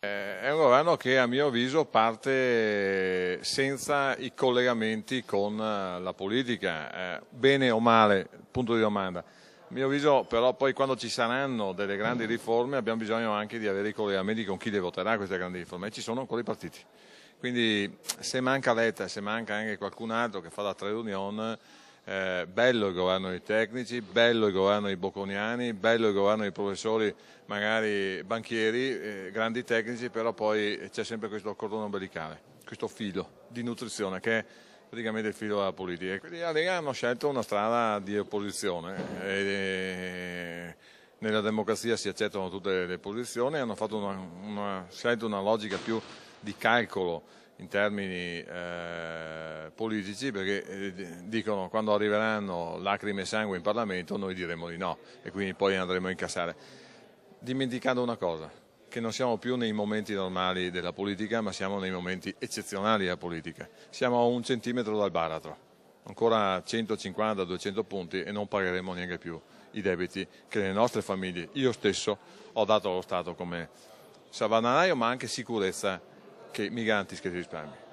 È un governo che a mio avviso parte senza i collegamenti con la politica, bene o male, punto di domanda. A mio avviso però poi quando ci saranno delle grandi riforme abbiamo bisogno anche di avere i collegamenti con chi le voterà queste grandi riforme e ci sono ancora i partiti. Quindi se manca Letta, se manca anche qualcun altro che fa la trade union, bello il governo dei tecnici, bello il governo dei bocconiani, bello il governo dei professori, magari banchieri, grandi tecnici, però poi c'è sempre questo cordone ombelicale, questo filo di nutrizione che è praticamente il filo della politica. E quindi la Lega hanno scelto una strada di opposizione. Nella democrazia si accettano tutte le posizioni, hanno fatto scelto una logica più di calcolo in termini politici, perché dicono quando arriveranno lacrime e sangue in Parlamento noi diremo di no e quindi poi andremo a incassare, dimenticando una cosa, che non siamo più nei momenti normali della politica ma siamo nei momenti eccezionali della politica, siamo a 1 centimetro dal baratro, ancora 150-200 punti e non pagheremo neanche più i debiti che le nostre famiglie, io stesso, ho dato allo Stato come salvadanaio ma anche sicurezza che migranti che si risparmi.